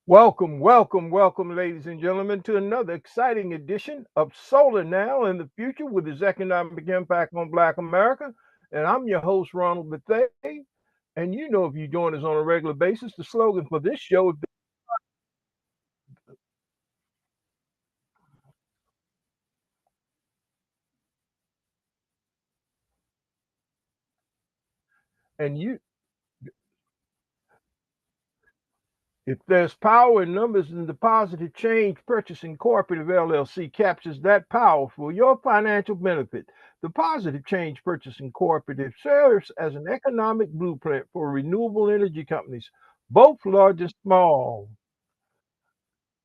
Welcome, welcome, welcome, ladies and gentlemen, to another exciting edition of Solar Now in the Future with its economic impact on Black America. And I'm your host, Ronald Bethea. And you know, if you join us on a regular basis, the slogan for this show is, and you, if there's power in numbers, then the Positive Change Purchasing Cooperative LLC captures that power for your financial benefit. The Positive Change Purchasing Cooperative serves as an economic blueprint for renewable energy companies, both large and small,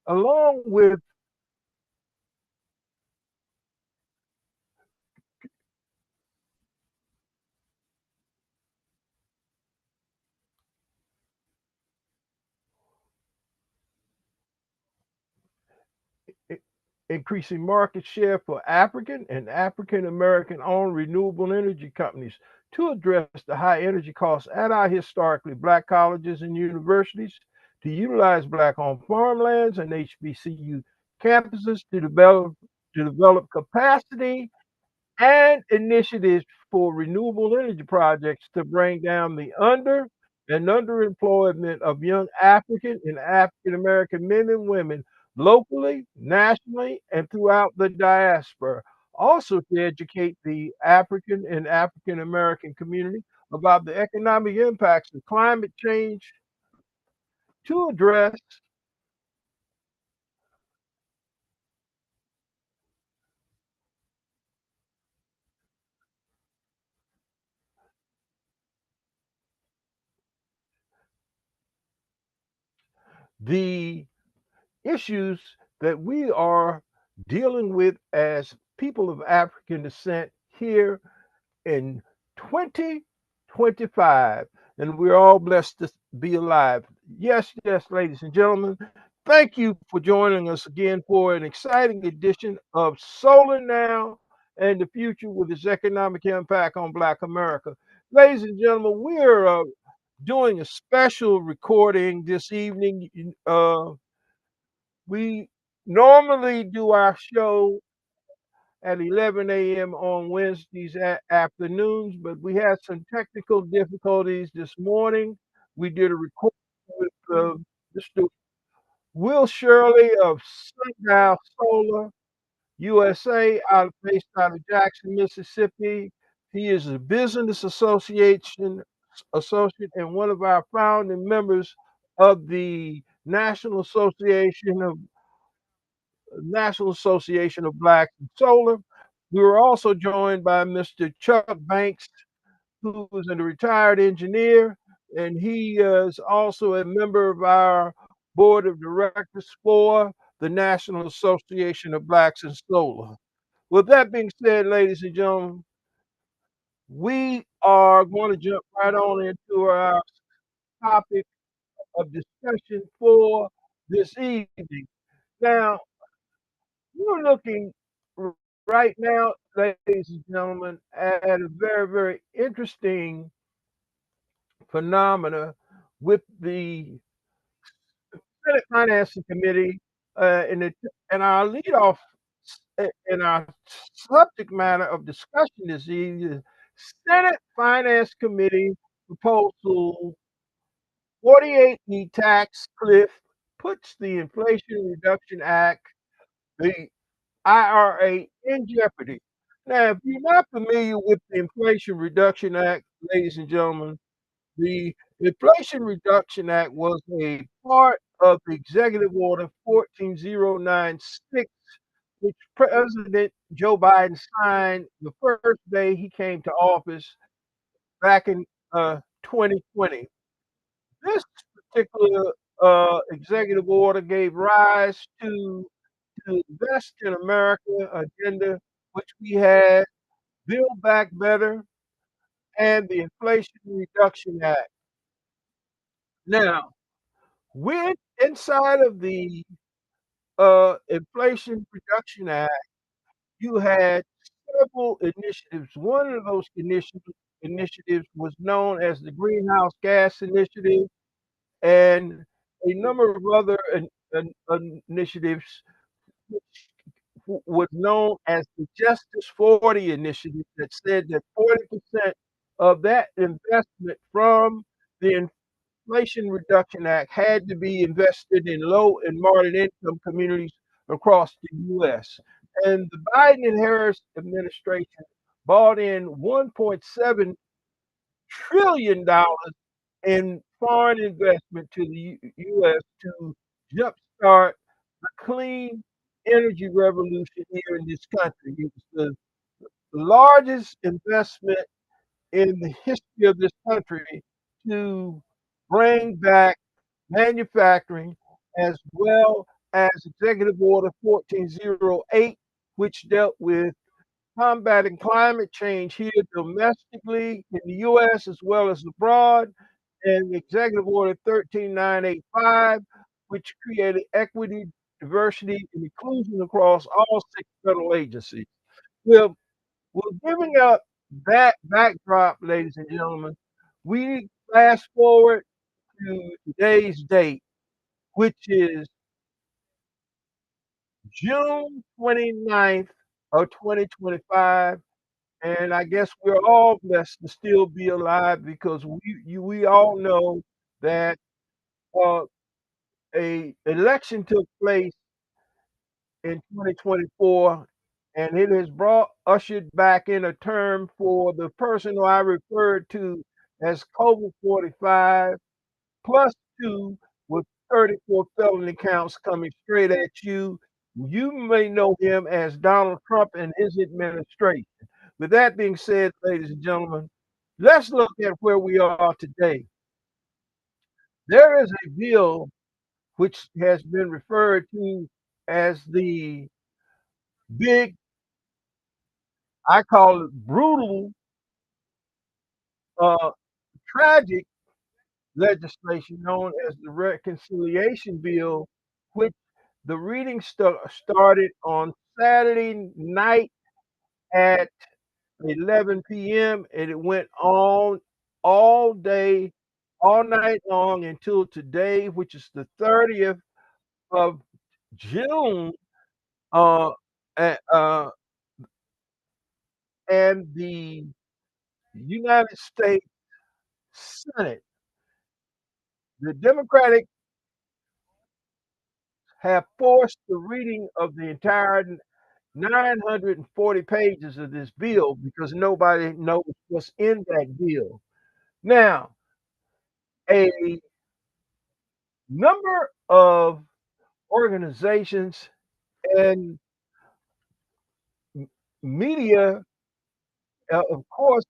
along with i- increasing market share for African and African American owned renewable energy companies to address the high energy costs at our historically Black colleges and universities, to utilize Black owned farmlands and HBCU campuses to develop capacity and initiatives for renewable energy projects to bring down the underemployment of young African and African American men and women locally, nationally, and throughout the diaspora. Also, to educate the African and African American community about the economic impacts of climate change to address the issues that we are dealing with as people of African descent here in 2025. And we're all blessed to be alive. Yes, yes, ladies and gentlemen. Thank you for joining us again for an exciting edition of Solar Now and the Future with its economic impact on Black America. Ladies and gentlemen, we're doing a special recording this evening. We normally do our show at 11 a.m. on Wednesdays afternoons, but we had some technical difficulties this morning. We did a recording with Mr. Will Shirley of Sundial Solar USA, based out of Jackson, Mississippi. He is a business associate and one of our founding members of the National Association of Blacks in Solar. We were also joined by Mr. Chuck Banks, who is a retired engineer, and he is also a member of our board of directors for the National Association of Blacks in Solar. With that being said, ladies and gentlemen, we are going to jump right on into our topic of discussion for this evening. Now, we're looking right now, ladies and gentlemen, at a very, very interesting phenomena with the Senate Financing Committee, and our leadoff and our subject matter of discussion this evening is Senate Finance Committee Proposal 48E tax cliff puts the Inflation Reduction Act, the IRA, in jeopardy. Now, if you're not familiar with the Inflation Reduction Act, ladies and gentlemen, the Inflation Reduction Act was a part of the Executive Order 14096, which President Joe Biden signed the first day he came to office back in 2020. This particular executive order gave rise to the Invest in America agenda, which we had Build Back Better and the Inflation Reduction Act. Now, with inside of the Inflation Reduction Act, you had several initiatives. One of those initiatives was known as the Greenhouse Gas Initiative, and a number of other initiatives which was known as the Justice 40 initiative that said that 40% of that investment from the Inflation Reduction Act had to be invested in low and moderate income communities across the US. And the Biden and Harris administration brought in $1.7 trillion in foreign investment to the US to jumpstart the clean energy revolution here in this country. It was the largest investment in the history of this country to bring back manufacturing, as well as Executive Order 1408, which dealt with combating climate change here domestically in the US as well as abroad, and Executive Order 13985, which created equity, diversity, and inclusion across all six federal agencies. Well, well, giving up that backdrop, ladies and gentlemen, we fast forward to today's date, which is June 29th of 2025. And I guess we're all blessed to still be alive because we all know that uh, a election took place in 2024, and it has brought ushered back in a term for the person who I referred to as COVID 45 plus two with 34 felony counts coming straight at you. You may know him as Donald Trump and his administration. With that being said, ladies and gentlemen, let's look at where we are today. There is a bill which has been referred to as the big, I call it brutal, uh, tragic legislation known as the reconciliation bill, which the reading started on Saturday night at 11 p.m. and it went on all day, all night long until today, which is the 30th of June. Uh, a- uh, and the United States Senate, the Democratic have forced the reading of the entire 940 pages of this bill because nobody knows what's in that bill. Now, a number of organizations and media, of course,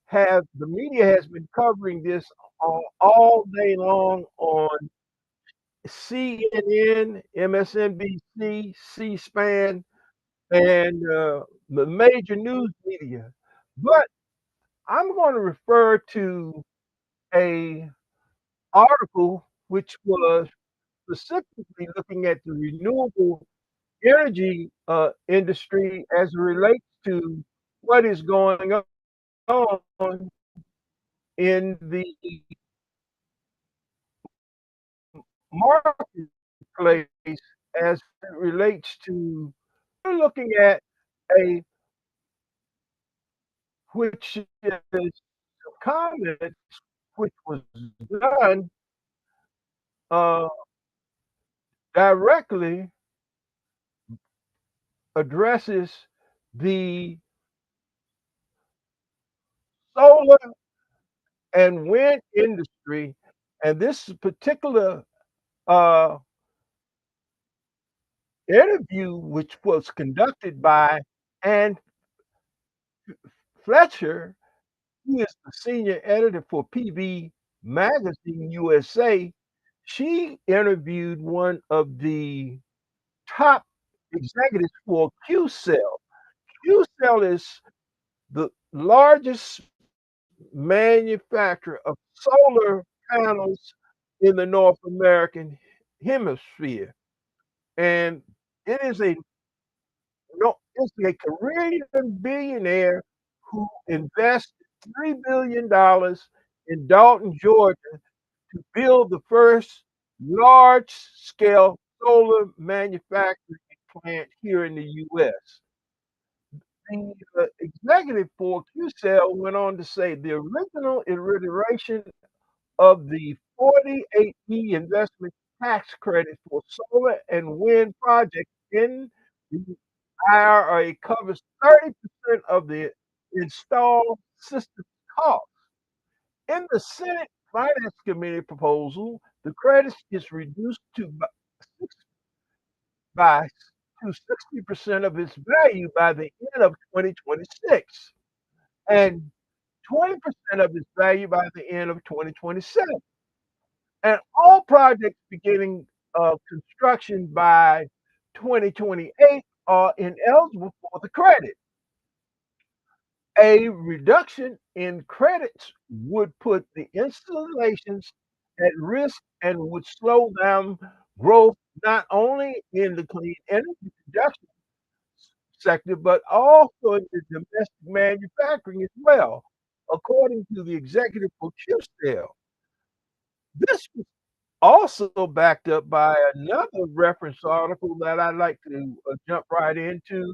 have the media has been covering this all day long on CNN, MSNBC, C-SPAN, and the major news media. But I'm going to refer to a article which was specifically looking at the renewable energy industry as it relates to what is going on in the marketplace as it relates to we're looking at a which is comment which was done uh, directly addresses the solar and wind industry, and this particular uh, interview, which was conducted by Ann Fletcher, who is the senior editor for PV Magazine USA. She interviewed one of the top executives for QCell. QCell is the largest manufacturer of solar panels in the North American hemisphere. And it is a no, it's a Korean billionaire who invested $3 billion in Dalton, Georgia to build the first large scale solar manufacturing plant here in the US. The executive for QCell went on to say the original iteration of the 48E investment tax credit for solar and wind projects in the IRA covers 30% of the installed system cost. In the Senate Finance Committee proposal, the credit is reduced by to 60% of its value by the end of 2026 and 20% of its value by the end of 2027. And all projects beginning construction by 2028 are ineligible for the credit. A reduction in credits would put the installations at risk and would slow down growth not only in the clean energy production sector, but also in the domestic manufacturing as well, according to the executive for QCell. This was also backed up by another reference article that I'd like to jump right into,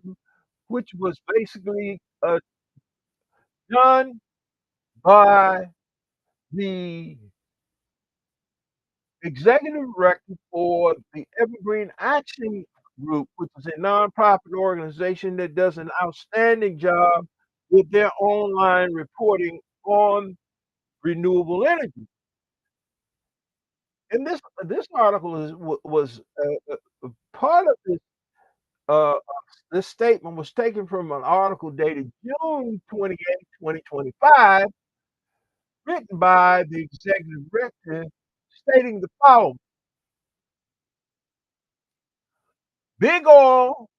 which was basically done by the executive director for the Evergreen Action Group, which is a nonprofit organization that does an outstanding job with their online reporting on renewable energy. And this article was part of uh, this statement was taken from an article dated June 28, 2025, written by the executive director, stating the following: Big oil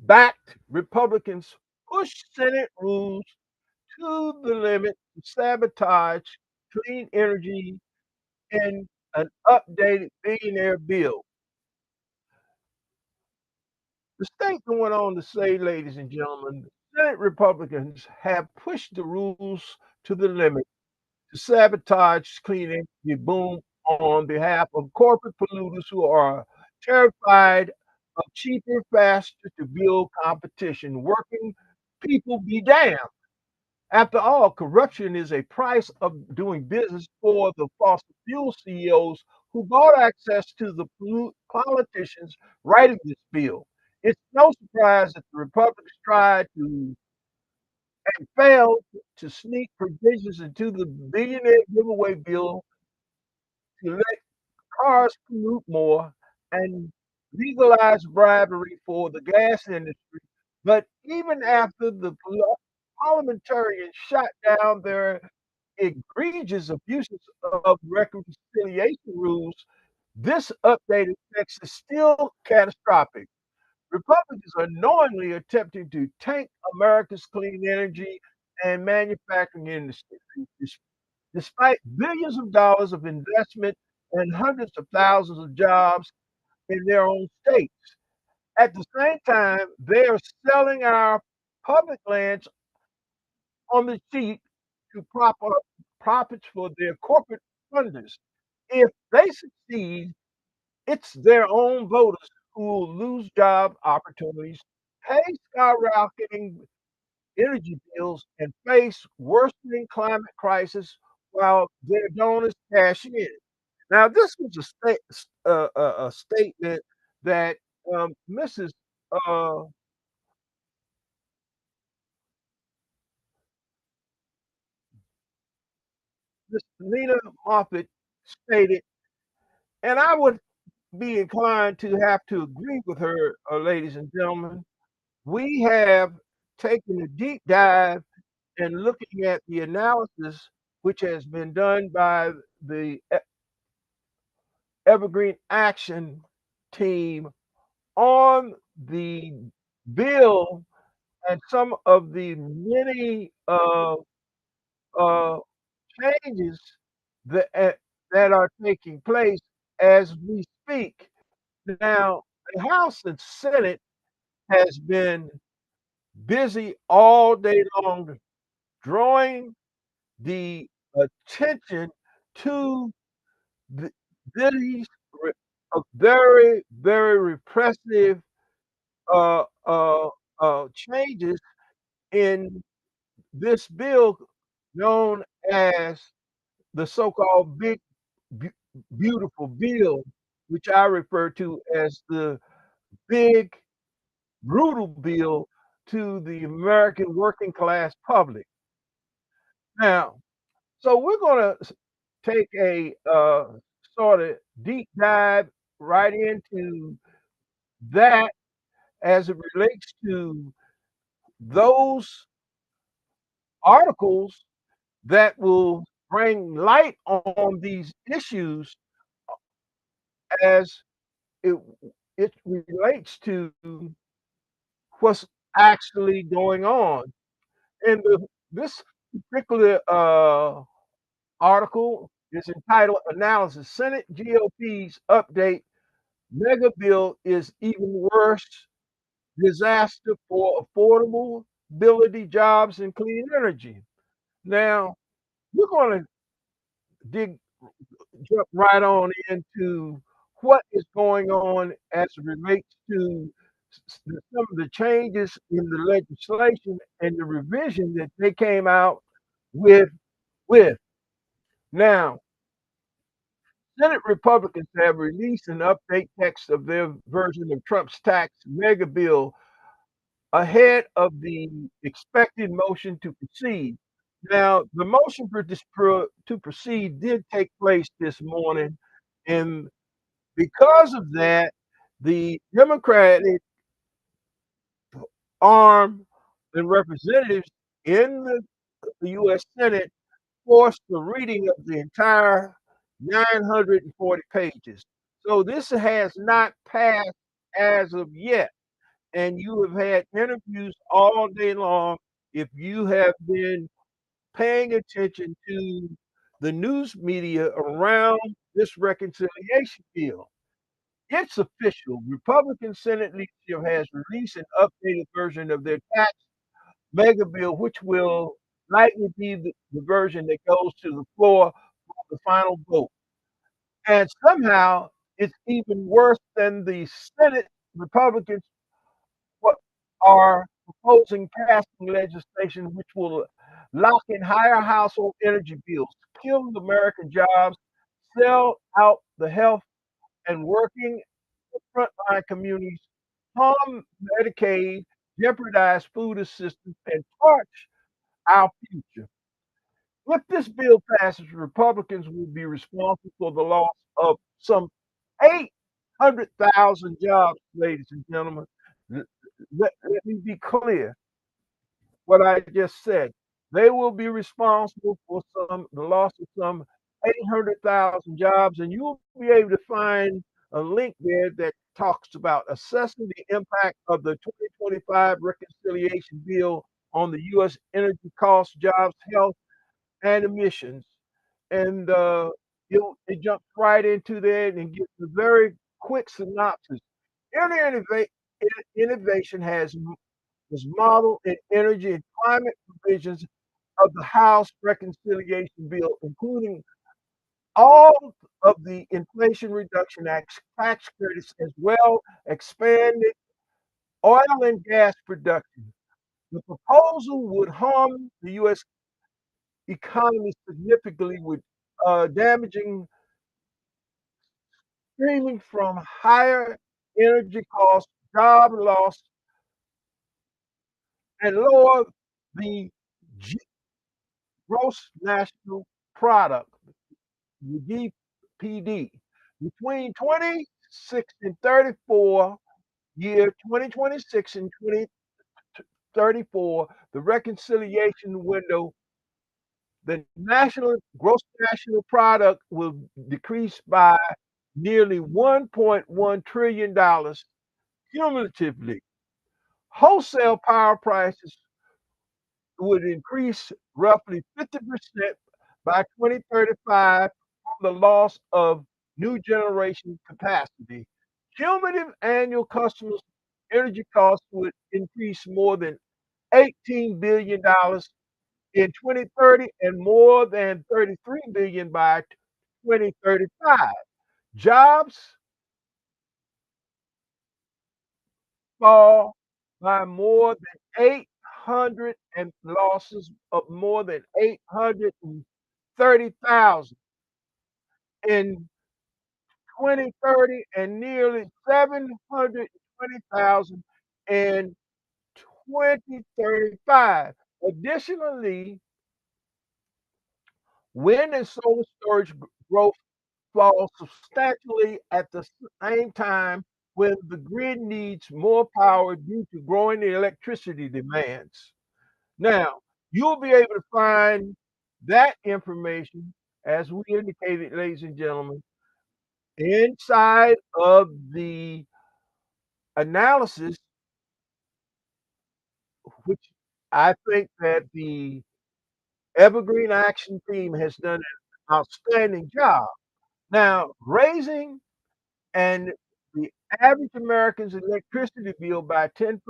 backed Republicans push Senate rules to the limit to sabotage clean energy in an updated billionaire bill. The statement went on to say, ladies and gentlemen, Senate Republicans have pushed the rules to the limit to sabotage clean energy boom on behalf of corporate polluters who are terrified of cheaper, faster to build competition. Working people be damned. After all, corruption is a price of doing business for the fossil fuel CEOs who bought access to the politicians writing this bill. It's no surprise that the Republicans tried to and failed to sneak provisions into the billionaire giveaway bill to let cars pollute more and legalize bribery for the gas industry. But even after the parliamentarians shot down their egregious abuses of reconciliation rules, this updated text is still catastrophic. Republicans are knowingly attempting to tank America's clean energy and manufacturing industry, despite billions of dollars of investment and hundreds of thousands of jobs in their own states. At the same time, they are selling our public lands on the cheap to prop up profits for their corporate funders. If they succeed, it's their own voters who will lose job opportunities, pay skyrocketing energy bills, and face worsening climate crisis while their donors cash in. Now, this was a statement that Mrs. Uh, Miss Nina Moffett stated, and I would be inclined to have to agree with her, ladies and gentlemen. We have taken a deep dive in looking at the analysis which has been done by the Evergreen Action team on the bill and some of the many uh, changes that are taking place as we speak. Now, the House and Senate has been busy all day long drawing the attention to the, these re very, very repressive, uh, uh, changes in this bill known as the so-called Big Beau Beautiful Bill, which I refer to as the Big Brutal Bill to the American working class public. Now, so we're gonna take a, sorta deep dive right into that as it relates to those articles that will bring light on these issues as it it relates to what's actually going on. And this particular article is entitled Analysis Senate GOP's Update Mega Bill is Even Worse Disaster for Affordable Ability, Jobs, and Clean Energy. Now, we're going to dig jump right on into what is going on as it relates to some of the changes in the legislation and the revision that they came out with. With now, Senate Republicans have released an update text of their version of Trump's tax mega bill ahead of the expected motion to proceed. Now, the motion for to proceed did take place this morning, and because of that, the Democratic arm and representatives in the U.S. Senate forced the reading of the entire 940 pages. So this has not passed as of yet. And you have had interviews all day long. If you have been paying attention to the news media around this reconciliation bill, it's official. Republican Senate leadership has released an updated version of their tax mega bill, which will likely be the version that goes to the floor for the final vote. And somehow it's even worse than the Senate Republicans what are proposing passing legislation which will lock in higher household energy bills, kill American jobs, sell out the health and working frontline communities, harm Medicaid, jeopardize food assistance, and torch our future. If this bill passes, Republicans will be responsible for the loss of some 800,000 jobs, ladies and gentlemen. Let me be clear what I just said. They will be responsible for the loss of some 800,000 jobs, and you'll be able to find a link there that talks about assessing the impact of the 2025 reconciliation bill on the U.S. energy costs, jobs, health, and emissions. And it jumps right into there and gives a very quick synopsis. Any innovation was modeled in energy and climate provisions of the House reconciliation bill, including all of the Inflation Reduction Act tax credits as well expanded oil and gas production. The proposal would harm the U.S. economy significantly with damaging streaming from higher energy costs, job loss, and lower the G- gross national product, the GPD. Between 26 and 34, year 2026 and 2034, the reconciliation window, the national gross national product will decrease by nearly $1.1 trillion cumulatively. Wholesale power prices would increase roughly 50% by 2035 from the loss of new generation capacity. Cumulative annual customers' energy costs would increase more than $18 billion in 2030 and more than $33 billion by 2035. Jobs fall by more than 800 and losses of more than 830,000 in 2030 and nearly 720,000 in 2035. Additionally, wind and solar storage growth falls substantially at the same time when the grid needs more power due to growing electricity demands. Now, you'll be able to find that information, as we indicated, ladies and gentlemen, inside of the analysis, which I think that the Evergreen Action Team has done an outstanding job. Now, raising and the average American's electricity bill by 10%,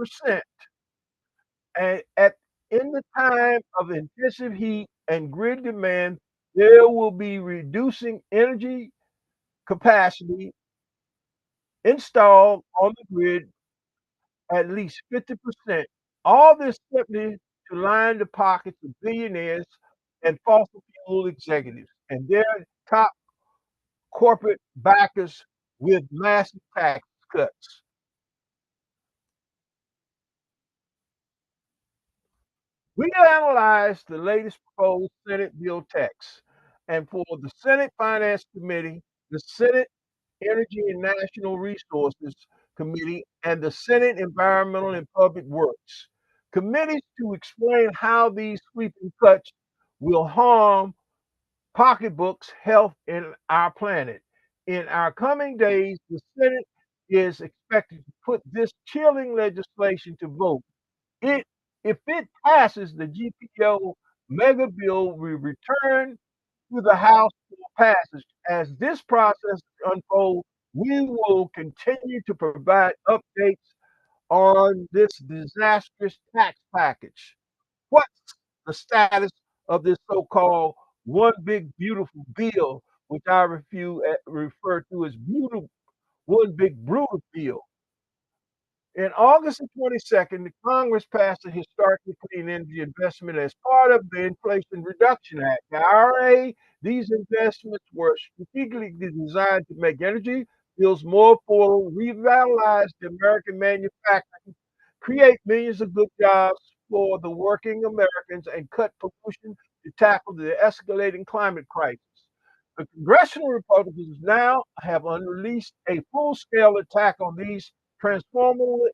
and at in the time of intensive heat and grid demand, there will be reducing energy capacity installed on the grid at least 50%. All this simply to line the pockets of billionaires and fossil fuel executives and their top corporate backers with massive tax cuts. We analyzed the latest proposed Senate bill text, and for the Senate Finance Committee, the Senate Energy and National Resources Committee, and the Senate Environmental and Public Works committees to explain how these sweeping cuts will harm pocketbooks, health, and our planet. In our coming days, the Senate is expected to put this chilling legislation to vote. It, if it passes, the GPO mega bill will return to the House for passage. As this process unfolds, we will continue to provide updates on this disastrous tax package. What's the status of this so-called one big beautiful bill, which I refer to as beautiful one big brutal bill? In August of 22nd, the Congress passed a historically clean energy investment as part of the Inflation Reduction Act. The IRA, these investments were strategically designed to make energy bills more affordable, revitalize the American manufacturing, create millions of good jobs for the working Americans, and cut pollution to tackle the escalating climate crisis. The congressional Republicans now have unleashed a full-scale attack on these transformative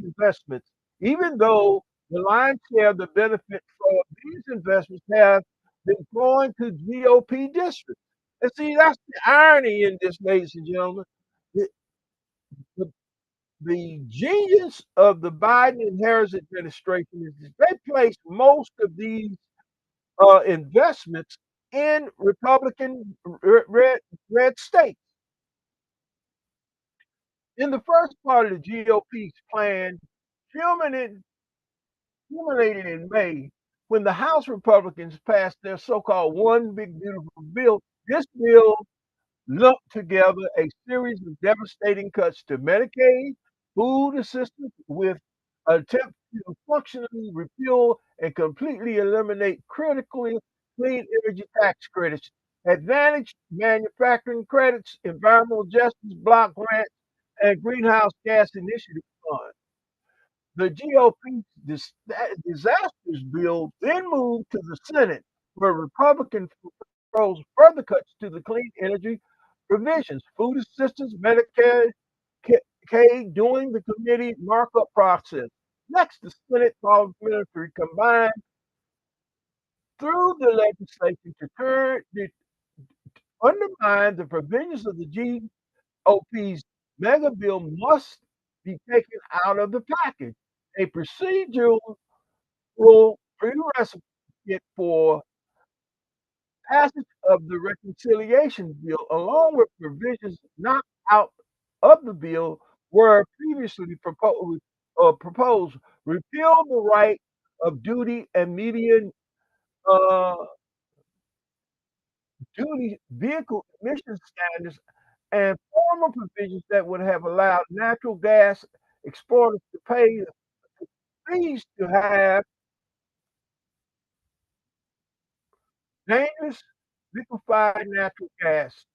investments, even though the lion's share of the benefits from these investments have been flowing to GOP districts. And see, that's the irony in this, ladies and gentlemen. The, the, the genius of the Biden and Harris administration is that they place most of these investments in Republican red states. In the first part of the GOP's plan, culminated culminated in May when the House Republicans passed their so-called One Big Beautiful Bill. This bill lumped together a series of devastating cuts to Medicaid, food assistance, with an attempt to functionally repeal and completely eliminate critically clean energy tax credits, advantage manufacturing credits, environmental justice block grants, and greenhouse gas initiative funds. The GOP's disastrous bill then moved to the Senate, where Republicans proposed further cuts to the clean energy provisions, food assistance, Medicare, during the committee markup process. Next, the Senate parliamentary combined through the legislation to undermine the provisions of the GOP's mega bill must be taken out of the package. A procedural prerequisite for passage of the reconciliation bill, along with provisions knocked out of the bill, were previously proposed. Repeal the right of duty and median uh, duty vehicle emission standards and formal provisions that would have allowed natural gas exporters to pay the fees to have dangerous liquefied natural gas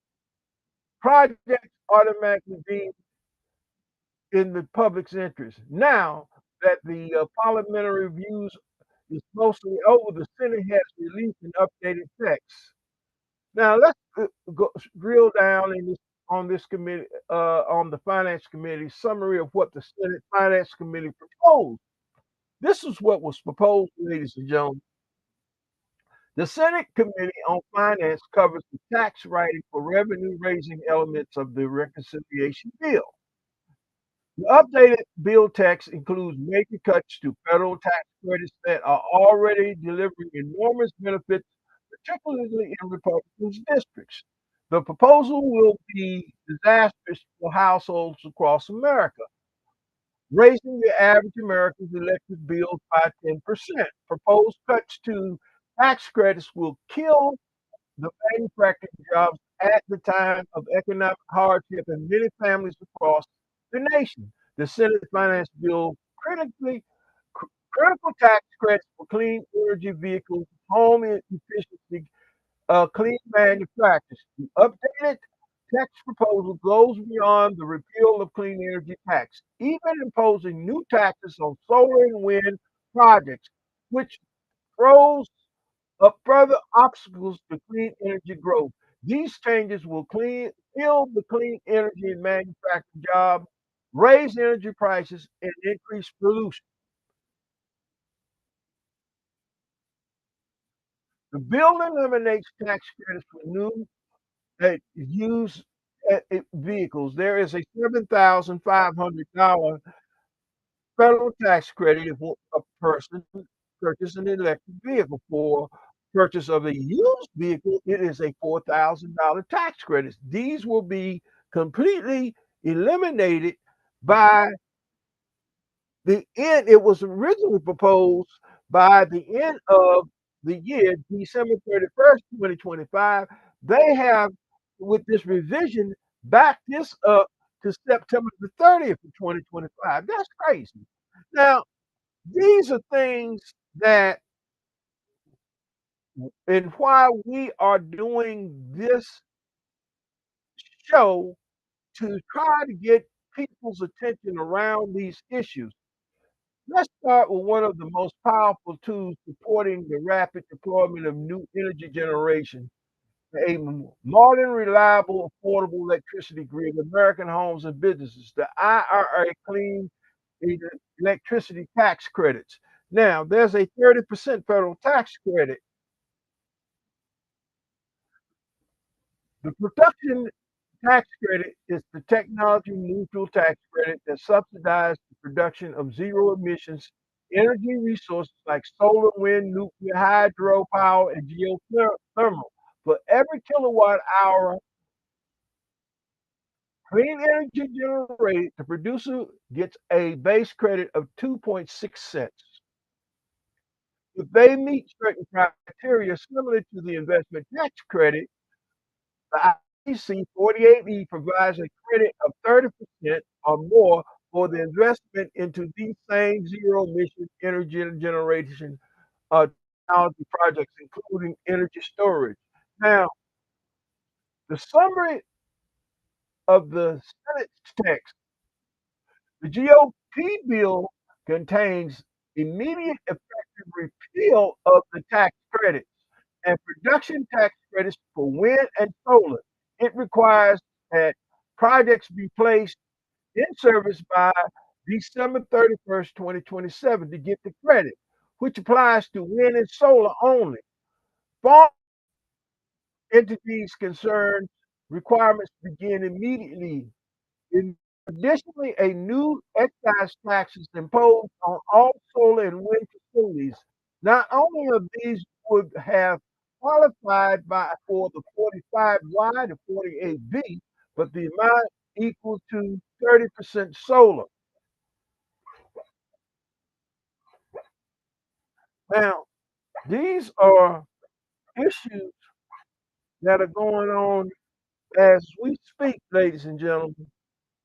projects automatically deemed in the public's interest. Now that the parliamentary reviews is mostly over, the Senate has released an updated text. Now let's drill down in this on this committee on the Finance Committee summary of what the Senate Finance Committee proposed. This is what was proposed, ladies and gentlemen. The Senate Committee on Finance covers the tax writing for revenue-raising elements of the reconciliation bill. The updated bill text includes major cuts to federal tax credits that are already delivering enormous benefits, particularly in Republicans' districts. The proposal will be disastrous for households across America, raising the average American's electric bill by 10%. Proposed cuts to tax credits will kill the manufacturing jobs at the time of economic hardship in many families across the nation. The Senate Finance Bill critical tax credits for clean energy vehicles, home efficiency, clean manufacturers. The updated tax proposal goes beyond the repeal of clean energy tax, even imposing new taxes on solar and wind projects, which throws up further obstacles to clean energy growth. These changes will kill the clean energy and manufacturing jobs, raise energy prices, and increase pollution. The bill eliminates tax credits for new used vehicles. There is a $7,500 federal tax credit if a person purchases an electric vehicle. For purchase of a used vehicle, it is a $4,000 tax credit. These will be completely eliminated by the end. It was originally proposed by the end of the year, December 31st, 2025. They have, with this revision, backed this up to September the 30th of 2025. That's crazy. Now, these are things that, and why we are doing this show to try to get people's attention around these issues. Let's start with one of the most powerful tools supporting the rapid deployment of new energy generation, a modern, reliable, affordable electricity grid, American homes and businesses, the IRA Clean Electricity Tax Credits. Now, there's a 30% federal tax credit. The production tax credit is the technology neutral tax credit that subsidizes the production of zero emissions energy resources like solar, wind, nuclear, hydropower, and geothermal. For every kilowatt hour clean energy generated, the producer gets a base credit of 2.6 cents. If they meet certain criteria similar to the investment tax credit, the IEC 48E provides a credit of 30% or more for the investment into these same zero emission energy generation technology projects, including energy storage. Now, the summary of the Senate text, the GOP bill contains immediate effective repeal of the tax credits and production tax credits for wind and solar. It requires that projects be placed in service by December 31st, 2027 to get the credit, which applies to wind and solar only. Farm entities concerned requirements begin immediately. Additionally, a new excise tax is imposed on all solar and wind facilities. Not only of these would have qualified for the 45Y to 48B, but the amount equal to 30% solar. Now, these are issues that are going on as we speak, ladies and gentlemen.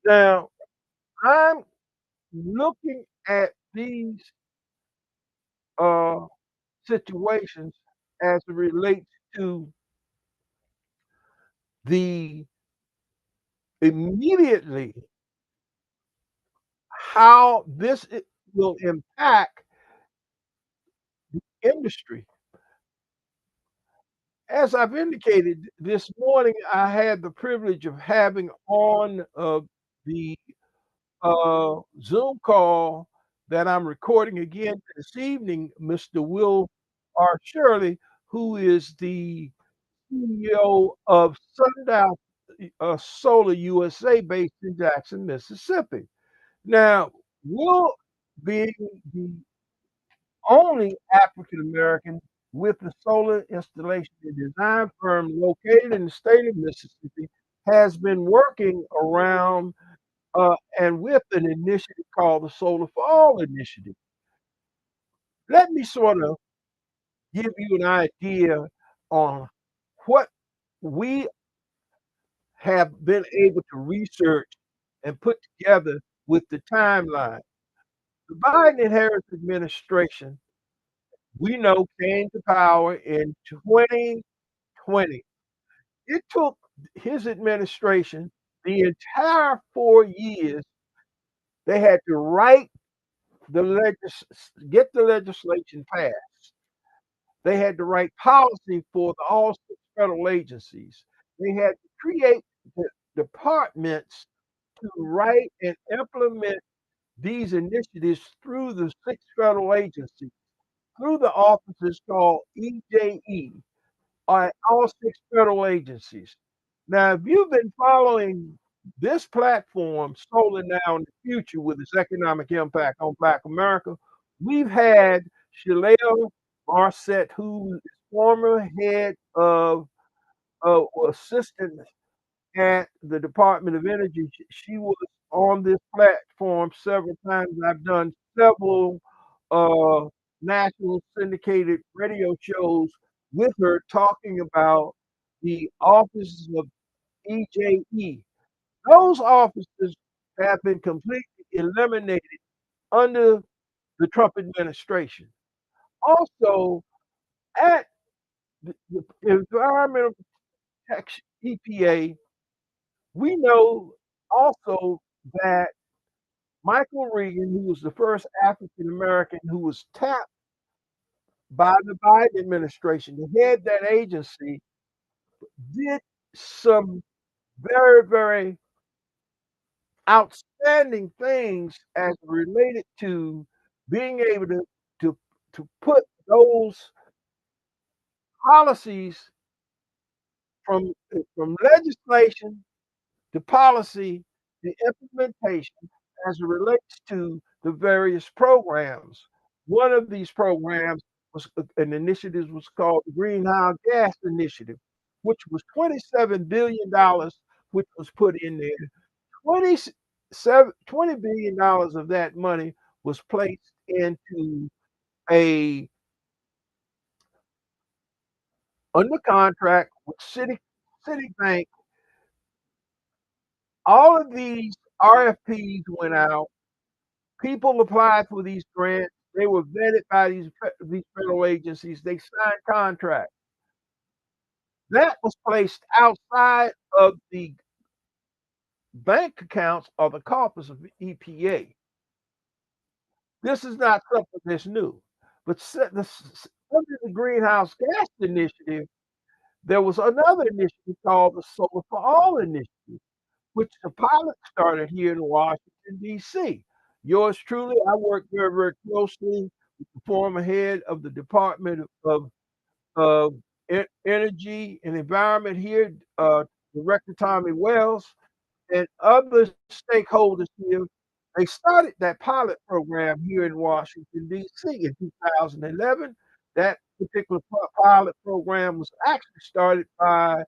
Now, I'm looking at these uh, situations as it relates to the immediately how will impact industry. As I've indicated this morning, I had the privilege of having on the Zoom call that I'm recording again this evening, Mr. Will R. Shirley, who is the CEO of Sundown Solar USA based in Jackson, Mississippi. Now, Will being the only African American with a solar installation and design firm located in the state of Mississippi, has been working around and with an initiative called the Solar for All Initiative. Let me sort of give you an idea on what we have been able to research and put together with the timeline. The Biden and Harris administration, we know, came to power in 2020. It took his administration the entire 4 years. They had to write get the legislation passed. They had to write policy for all six federal agencies. They had to create the departments to write and implement these initiatives through the six federal agencies, through the offices called EJE, on all six federal agencies. Now, if you've been following this platform, Solar Now in the Future, with its economic impact on Black America, we've had Shaleo Marset, who is former head of assistant at the Department of Energy. She was on this platform several times. I've done several uh, national syndicated radio shows with her talking about the offices of EJE. Those offices have been completely eliminated under the Trump administration. Also, at the Environmental Protection EPA, we know also that Michael Regan, who was the first African American who was tapped by the Biden administration to head that agency, did some very, very outstanding things as related to being able to to put those policies from legislation to policy to implementation as it relates to the various programs. One of these programs was an initiative was called the Greenhouse Gas Initiative, which was $27 billion, which was put in there. 27 $20 billion of that money was placed into a under contract with Citibank. All of these RFPs went out. People applied for these grants. They were vetted by these federal agencies. They signed contracts. That was placed outside of the bank accounts or the coffers of the EPA. This is not something that's new. But under the Greenhouse Gas Initiative, there was another initiative called the Solar for All Initiative, which the pilot started here in Washington, D.C. Yours truly, I work very, very closely with the former head of the Department of Energy and Environment here, Director Tommy Wells, and other stakeholders here. They started that pilot program here in Washington, D.C. in 2011. That particular pilot program was actually started by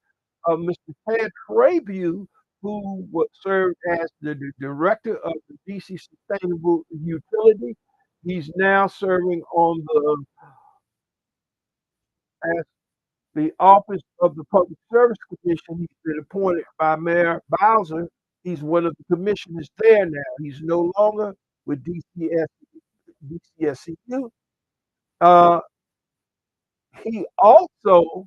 Mr. Ted Frabew, who served as the director of the DC Sustainable Utility. He's now serving on as the office of the Public Service Commission. He's been appointed by Mayor Bowser. He's one of the commissioners there now. He's no longer with DCSCU. Uh, he also,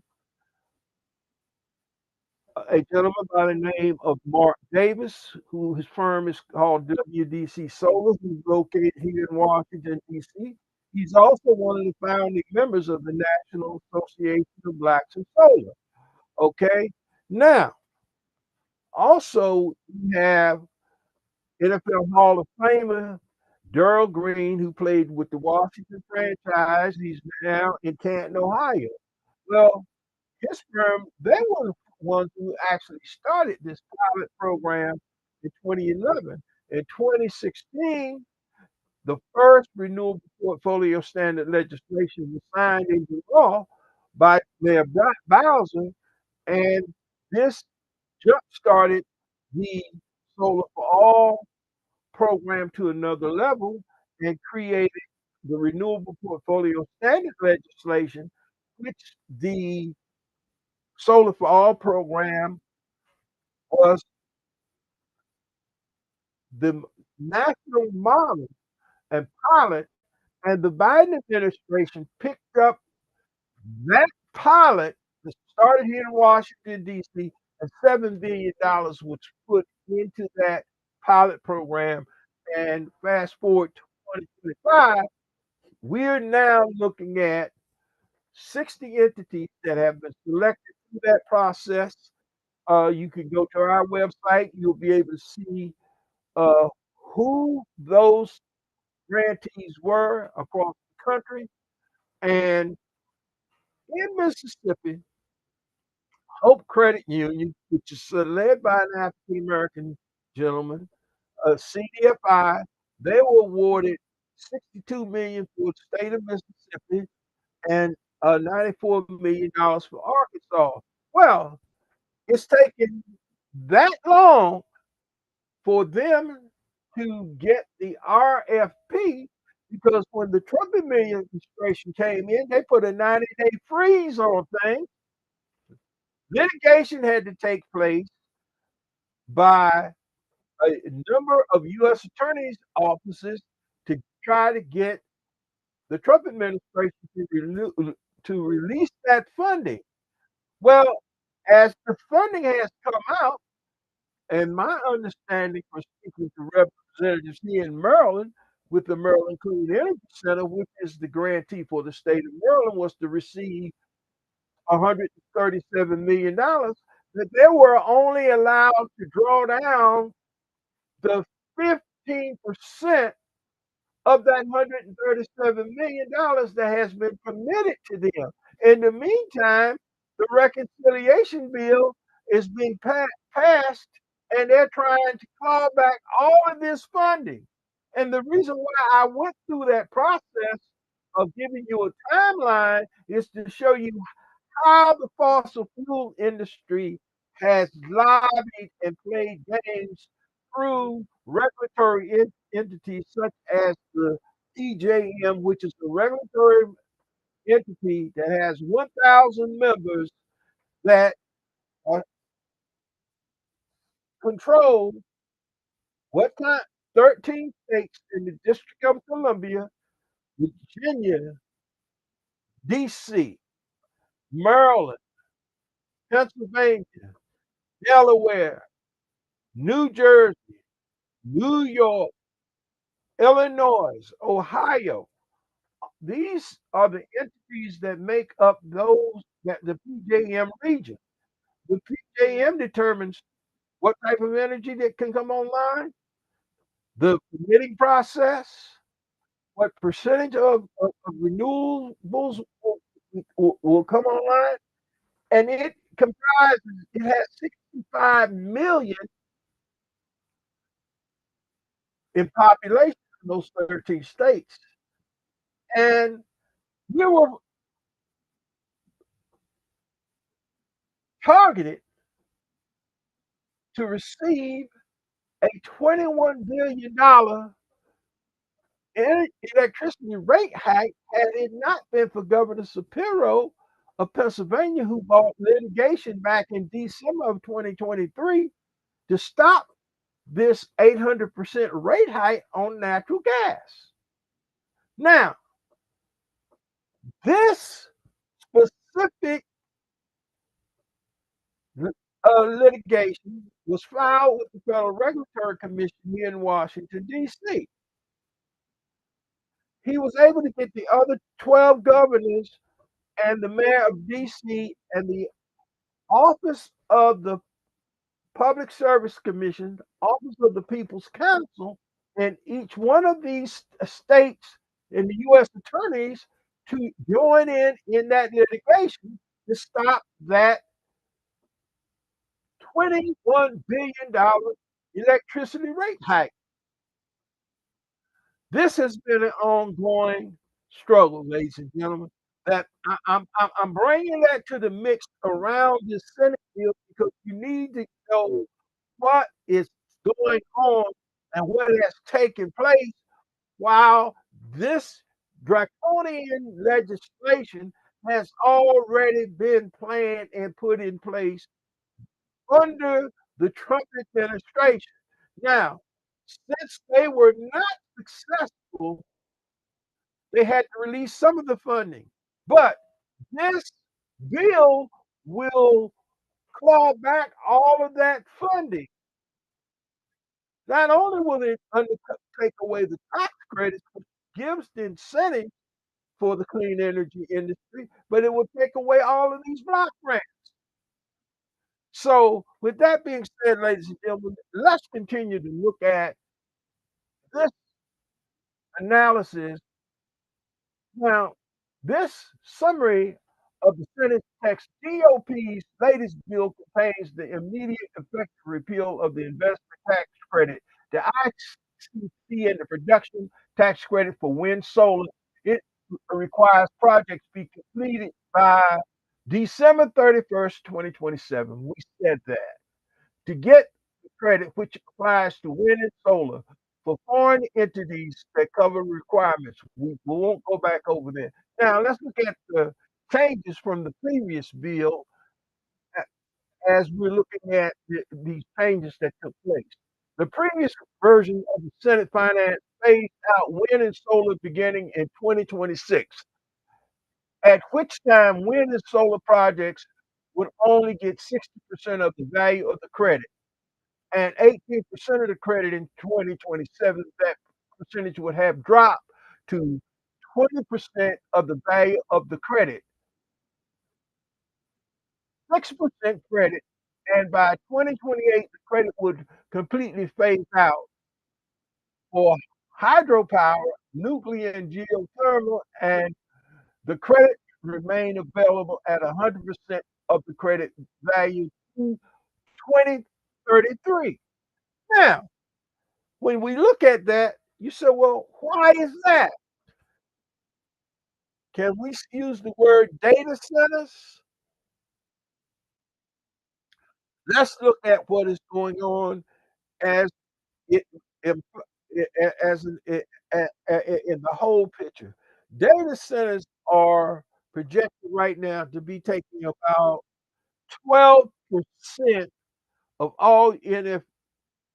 a gentleman by the name of Mark Davis, who his firm is called WDC Solar, who's located here in Washington, D.C. He's also one of the founding members of the National Association of Blacks in Solar. Okay. Now, also, we have NFL Hall of Famer Darrell Green, who played with the Washington franchise. He's now in Canton, Ohio. Well, his firm, they were the ones who actually started this pilot program in 2011. In 2016, the first renewable portfolio standard legislation was signed into law by Mayor Bowser, and this jump started the Solar for All program to another level and created the renewable portfolio standard legislation, which the Solar for All program was the national model and pilot, and the Biden administration picked up that pilot that started here in Washington, D.C., and $7 billion was put into that pilot program. And fast forward to 2025, we're now looking at 60 entities that have been selected through that process. You can go to our website, you'll be able to see uh, who those grantees were across the country. And in Mississippi, Hope Credit Union, which is led by an African American gentleman, CDFI, they were awarded 62 million for the state of Mississippi and $94 million for Arkansas. Well, it's taken that long for them to get the RFP because when the Trump administration came in, they put a 90-day freeze on things. Litigation had to take place by a number of U.S. attorneys' offices to try to get the Trump administration to release that funding. Well, as the funding has come out, and my understanding from speaking to representatives here in Maryland with the Maryland Clean Energy Center, which is the grantee for the state of Maryland, was to receive $137 million, that they were only allowed to draw down the 15% of that $137 million that has been committed to them. In the meantime, the reconciliation bill is being passed, and they're trying to claw back all of this funding. And the reason why I went through that process of giving you a timeline is to show you how the fossil fuel industry has lobbied and played games through regulatory entities such as the PJM, which is a regulatory entity that has 1,000 members that control what kind 13 states in the District of Columbia, Virginia, DC, Maryland, Pennsylvania, Delaware, New Jersey, New York, Illinois, Ohio. These are the entities that make up those that the PJM region. The PJM determines what type of energy that can come online, the permitting process, what percentage of renewables will come online, and it has 65 million in population in those 13 states. And we were targeted to receive a $21 billion electricity rate hike had it not been for Governor Shapiro of Pennsylvania who bought litigation back in December of 2023 to stop this 800% rate hike on natural gas. Now, this specific litigation was filed with the Federal Regulatory Commission here in Washington, D.C. He was able to get the other 12 governors and the mayor of D.C. and the Office of the Public Service Commission, Office of the People's Counsel, and each one of these states and the U.S. attorneys to join in that litigation to stop that $21 billion electricity rate hike. This has been an ongoing struggle, ladies and gentlemen. That I'm bringing that to the mix around this Senate bill because you need to know what is going on and what has taken place while this draconian legislation has already been planned and put in place under the Trump administration. Now, since they were not successful, they had to release some of the funding. But this bill will claw back all of that funding. Not only will it take away the tax credits, which gives the incentive for the clean energy industry, but it will take away all of these block grants. So, with that being said, ladies and gentlemen, let's continue to look at this analysis. Now, this summary of the Senate text, GOP's latest bill contains the immediate effective repeal of the investment tax credit, the ICC, and the production tax credit for wind solar. It requires projects be completed by December 31st, 2027. We said that. To get the credit, which applies to wind and solar for foreign entities that cover requirements. We won't go back over there. Now, let's look at the changes from the previous bill as we're looking at these changes that took place. The previous version of the Senate Finance phased out wind and solar beginning in 2026, at which time wind and solar projects would only get 60% of the value of the credit and 18% of the credit in 2027. That percentage would have dropped to 20% of the value of the credit, 6% credit, and by 2028, the credit would completely phase out for hydropower, nuclear, and geothermal, and the credit remain available at 100% of the credit value to 2033. Now, when we look at that, you say, well, why is that? Can we use the word data centers? Let's look at what is going on as it in, as in the whole picture. Data centers are projected right now to be taking about 12% of all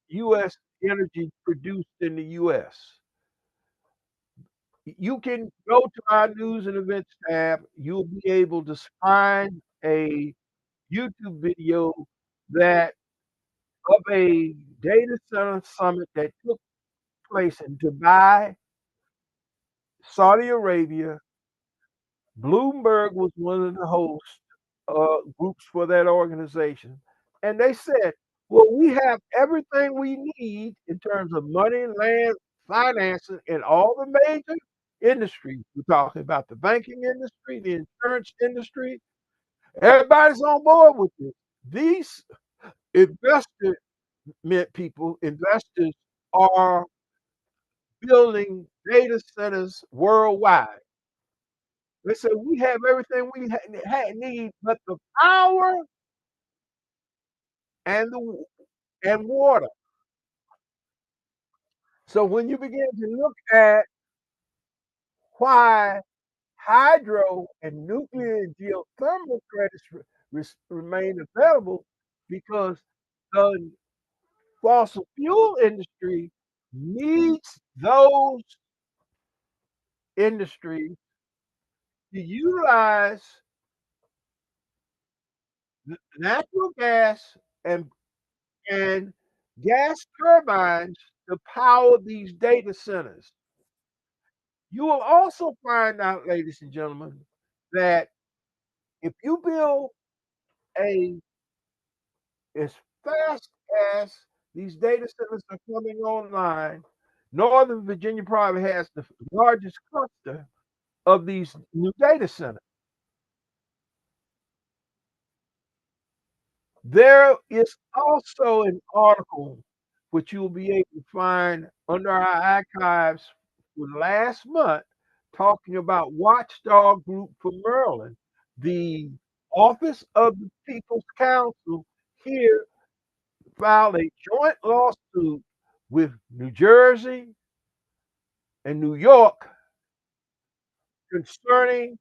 U.S. energy produced in the U.S. You can go to our news and events tab. You'll be able to find a YouTube video that of a data center summit that took place in Dubai, Saudi Arabia. Bloomberg was one of the host groups for that organization, and they said, "Well, we have everything we need in terms of money, land, financing, in all the major industries. We're talking about the banking industry, the insurance industry. Everybody's on board with this. These investors, investors are building data centers worldwide. They said we have everything we need, but the power and water. So when you begin to look at why hydro and nuclear and geothermal credits remain available because the fossil fuel industry needs those industries to utilize natural gas and and gas turbines to power these data centers. You will also find out, ladies and gentlemen, that if you build a as fast as these data centers are coming online, Northern Virginia probably has the largest cluster of these new data centers. There is also an article which you will be able to find under our archives for last month talking about Watchdog Group for Maryland. The Office of the People's Counsel here filed a joint lawsuit with New Jersey and New York concerning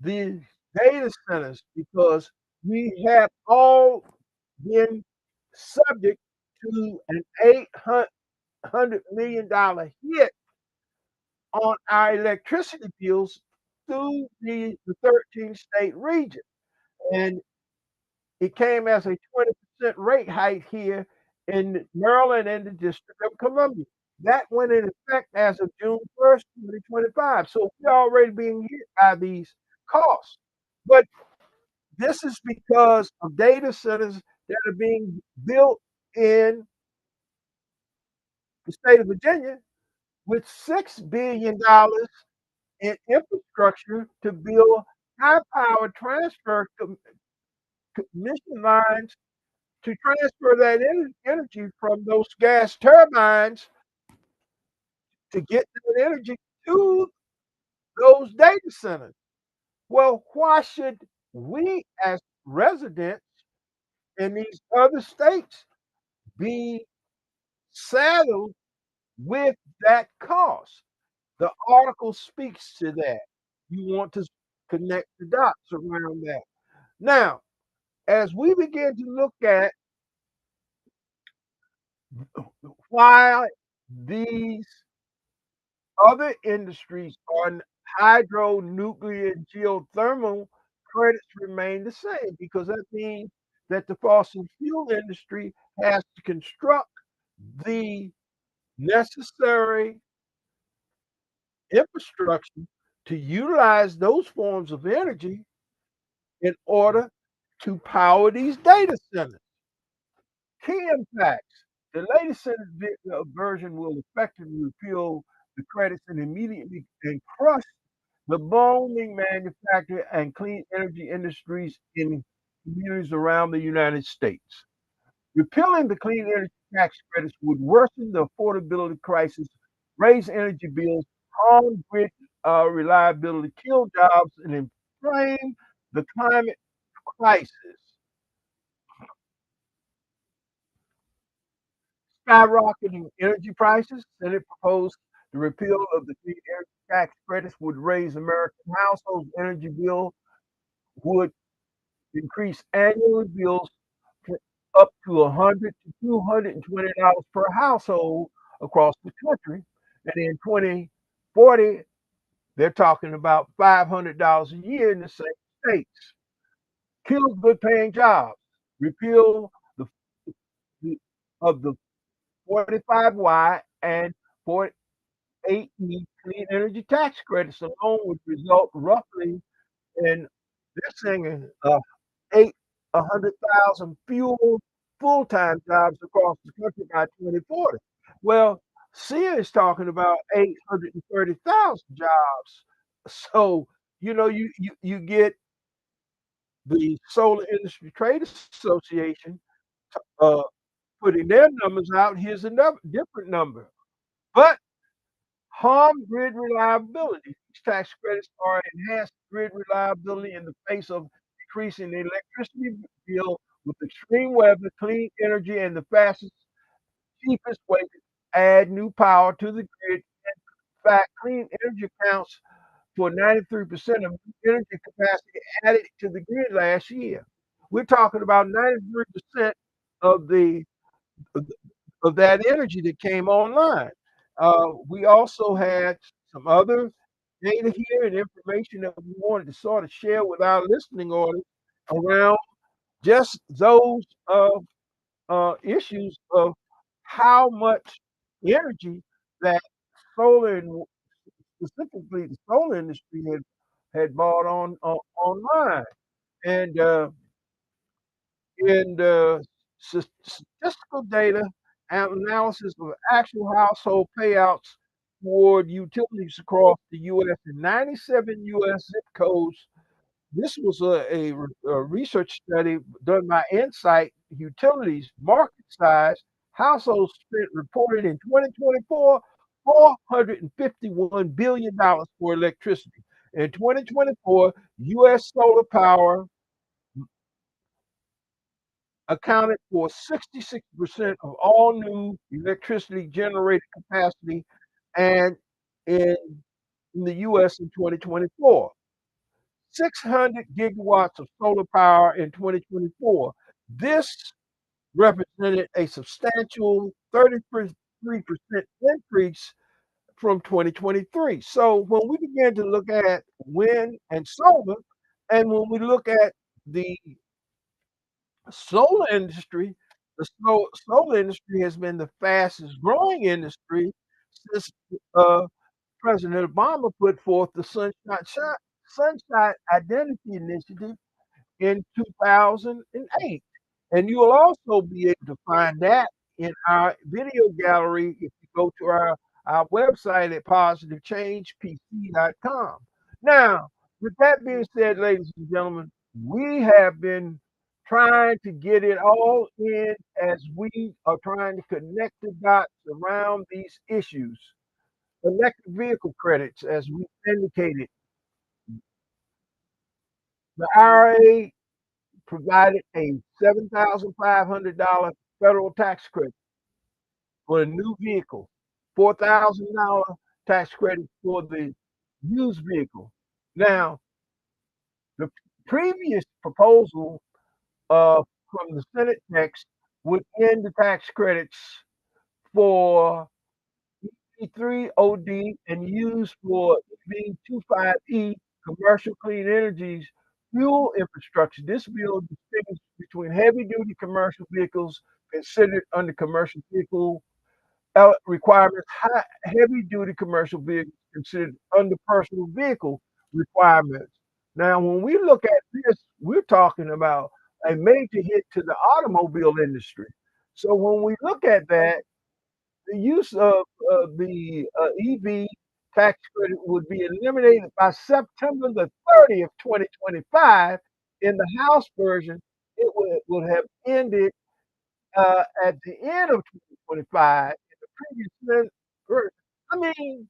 these data centers because we have all been subject to an $800 million hit on our electricity bills through the 13 state region. And it came as a 20% rate hike here in Maryland and the District of Columbia. That went in effect as of June 1st, 2025. So we're already being hit by these costs. But this is because of data centers that are being built in the state of Virginia with $6 billion in infrastructure to build high power transfer commission lines to transfer that energy from those gas turbines to get that energy to those data centers. Well, why should we as residents in these other states be saddled with that cost? The article speaks to that. You want to connect the dots around that. Now, as we begin to look at why these other industries on hydro, nuclear, geothermal credits remain the same because that means that the fossil fuel industry has to construct the necessary infrastructure to utilize those forms of energy in order to power these data centers. Key impacts. The latest Senate version will effectively repeal the credits and immediately and crush the booming manufacturing and clean energy industries in communities around the United States. Repealing the clean energy tax credits would worsen the affordability crisis, raise energy bills, harm grid reliability, kill jobs, and inflame the climate crisis. Skyrocketing energy prices. Senate proposed the repeal of the clean energy tax credits would raise American households' energy bill, would increase annual bills for up to $100 to $220 per household across the country. And in 2040, they're talking about $500 a year in the same states. Kill good paying jobs. Repeal the of the 45Y and 48E clean energy tax credits alone would result roughly in they're saying 100,000 fewer full-time jobs across the country by 2040. Well, SEIA is talking about 830,000 jobs. So, you get the Solar Industry Trade Association uh, putting their numbers out. Here's another different number. But harm grid reliability. These tax credits are enhanced grid reliability in the face of decreasing the electricity bill with extreme weather, clean energy, and the fastest, cheapest way to add new power to the grid. In fact, clean energy accounts for 93% of energy capacity added to the grid last year. We're talking about 93% of the of of that energy that came online. We also had some other data here and information that we wanted to sort of share with our listening audience around just those issues of how much energy that solar and specifically the solar industry had bought online. And in the statistical data and analysis of actual household payouts toward utilities across the U.S. in 97 U.S. zip codes. This was a research study done by Insight Utilities market size. Households spent reported in 2024 $451 billion for electricity. In 2024, U.S. solar power accounted for 66% of all new electricity generated capacity and in, in the US in 2024. 600 gigawatts of solar power in 2024. This represented a substantial 33% increase from 2023. So when we begin to look at wind and solar, and when we look at the solar industry, the solar industry has been the fastest growing industry since uh, President Obama put forth the Sunshine Identity Initiative in 2008. And you will also be able to find that in our video gallery if you go to our website at positivechangepc.com. Now, with that being said, ladies and gentlemen, we have been trying to get it all in as we are trying to connect the dots around these issues. Electric vehicle credits, as we indicated, the IRA provided a $7,500 federal tax credit for a new vehicle, $4,000 tax credit for the used vehicle. Now, the previous proposal from the Senate text would end the tax credits for E3OD and used for EV25E commercial clean energies fuel infrastructure. This bill distinguishes between heavy duty commercial vehicles considered under commercial vehicle requirements, heavy duty commercial vehicles considered under personal vehicle requirements. Now, when we look at this, we're talking about a major hit to the automobile industry. So when we look at that, the use of the EV tax credit would be eliminated by September the 30th, 2025. In the House version, it would have ended at the end of 2025. In the previous version, I mean,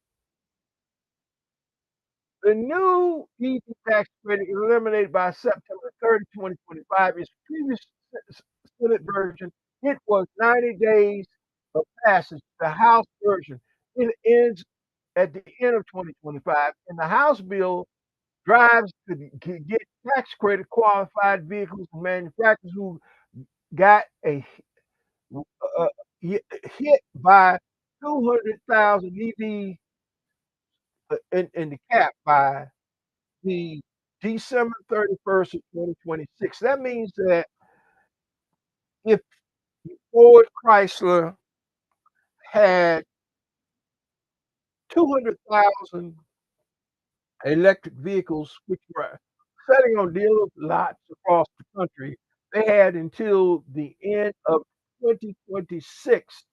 the new EV tax credit eliminated by September 30, 2025 is previous Senate version. It was 90 days of passage. The House version, it ends at the end of 2025. And the House bill drives to get tax credit qualified vehicles and manufacturers who got uh, hit by 200,000 EV in the cap by the December 31st of 2026. That means that if Ford Chrysler had 200,000 electric vehicles, which were sitting on dealer lots across the country, they had until the end of 2026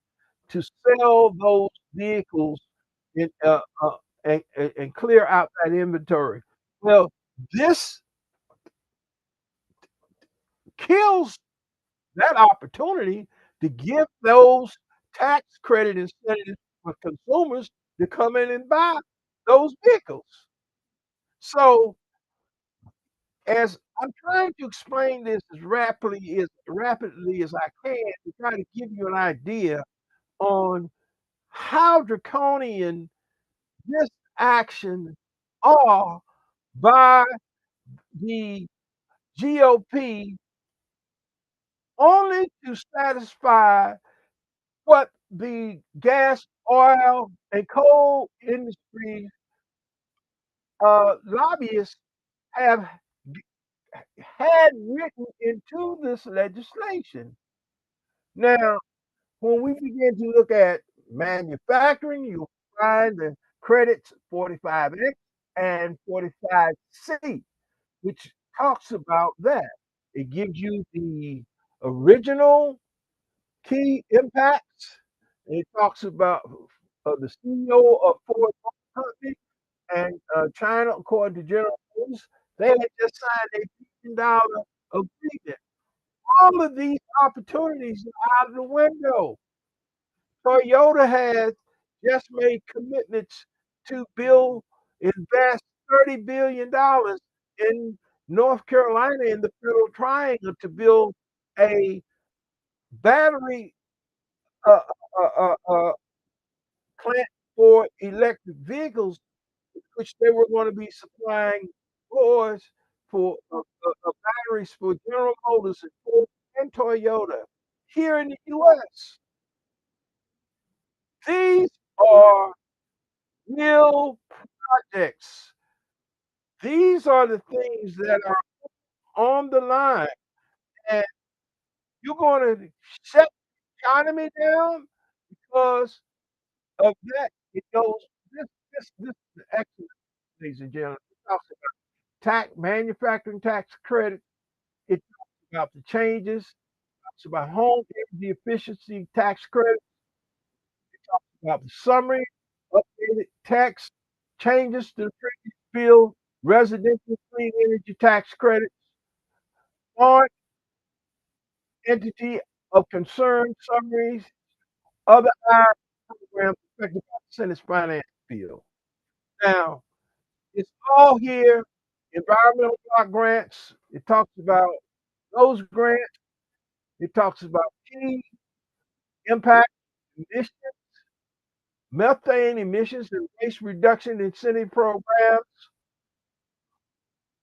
to sell those vehicles in, and clear out that inventory. Well, this kills that opportunity to give those tax credit incentives for consumers to come in and buy those vehicles. So, as I'm trying to explain this as rapidly as I can to try to give you an idea on how draconian this action are by the GOP only to satisfy what the gas, oil, and coal industry lobbyists have had written into this legislation. Now, when we begin to look at manufacturing, you'll find the credits 45X and 45C, which talks about that. It gives you the original key impacts. And it talks about the CEO of Ford Motor Company and China, according to General Motors, they had just signed $1 billion agreement. All of these opportunities are out of the window. Toyota has just made commitments to invest $30 billion in North Carolina in the Federal Triangle to build a battery uh, uh, uh, uh, plant for electric vehicles, which they were going to be supplying cores for batteries for General Motors and Ford and Toyota here in the U.S. These are real projects. These are the things that are on the line, and you're going to shut the economy down because of that. It goes. This is excellent, ladies and gentlemen. It talks about manufacturing tax credit. It talks about the changes. It talks about home energy efficiency tax credit. It talks about the summary, updated tax changes to the previous bill, residential clean energy tax credit, foreign entity of concern summaries, other IRA programs affected by the Senate's finance bill. Now, it's all here. Environmental block grants. It talks about those grants. It talks about key impact emissions, methane emissions and waste reduction incentive programs,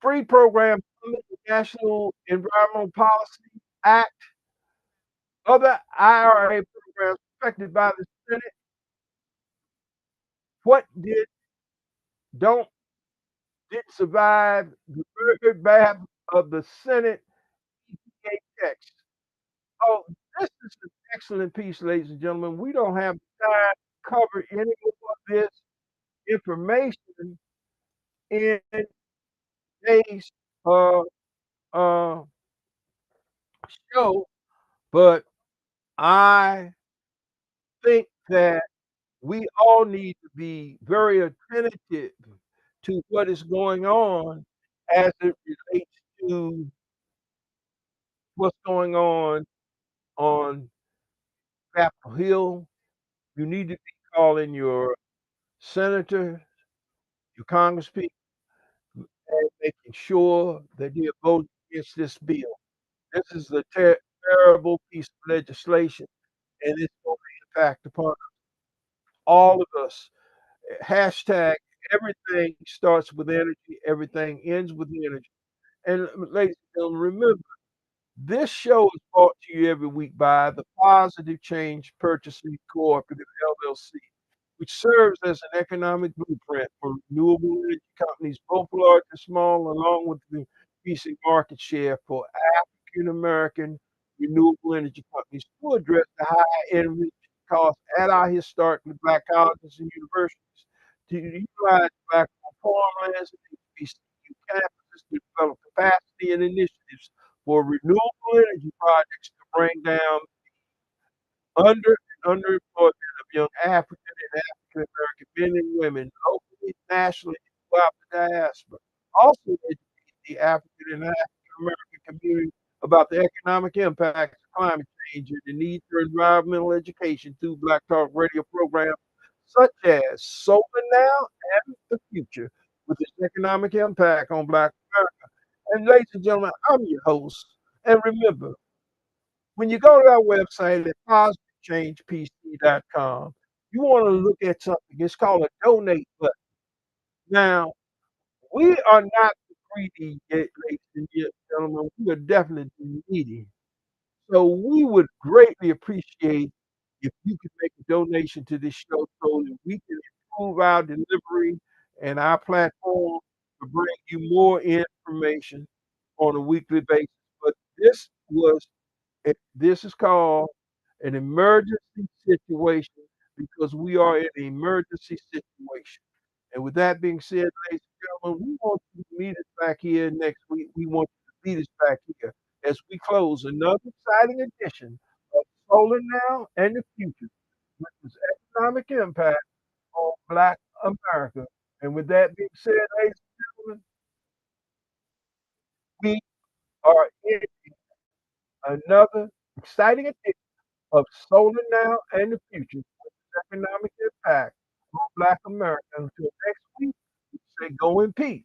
free programs under the National Environmental Policy Act, other IRA programs affected by the Senate. What don't didn't survive the very bad of the Senate EPA text? Oh, this is an excellent piece, ladies and gentlemen. We don't have time to cover any more of this information in today's uh, uh, show, but I think that we all need to be very attentive to what is going on as it relates to what's going on Capitol Hill. You need to be calling your senator, your congresspeople, and making sure that they are voting against this bill. This is a terrible piece of legislation, and it's going to impact upon all of us. Hashtag everything starts with energy, everything ends with energy. And ladies and gentlemen, remember, this show is brought to you every week by the Positive Change Purchasing Cooperative LLC, which serves as an economic blueprint for renewable energy companies, both large and small, along with the increasing market share for African American renewable energy companies to address the high energy costs at our historically black colleges and universities, to utilize black farmlands and HBCU campuses to develop capacity and initiatives for renewable energy projects to bring down underemployment of young African and African American men and women locally, nationally, and throughout the diaspora. Also educate the African and African American community about the economic impacts of climate change and the need for environmental education through Black Talk radio programs such as Solar Now and the Future with its economic impact on Black America. And ladies and gentlemen, I'm your host. And remember, when you go to our website at positivechangepc.com, you want to look at something. It's called a donate button. Now, We are not greedy, ladies and gentlemen, we are definitely needy. So we would greatly appreciate if you could make a donation to this show so that we can improve our delivery and our platform to bring you more information on a weekly basis. But this is called an emergency situation because we are in an emergency situation. And with that being said, ladies and gentlemen, we want you to meet us back here next week. We want you to meet us back here as we close another exciting edition of Solar Now and the Future, which is economic impact on Black America. And with that being said, ladies and gentlemen, we are in another exciting edition of Solar Now and the Future, which is economic impact on Black America. Until next week, we say go in peace.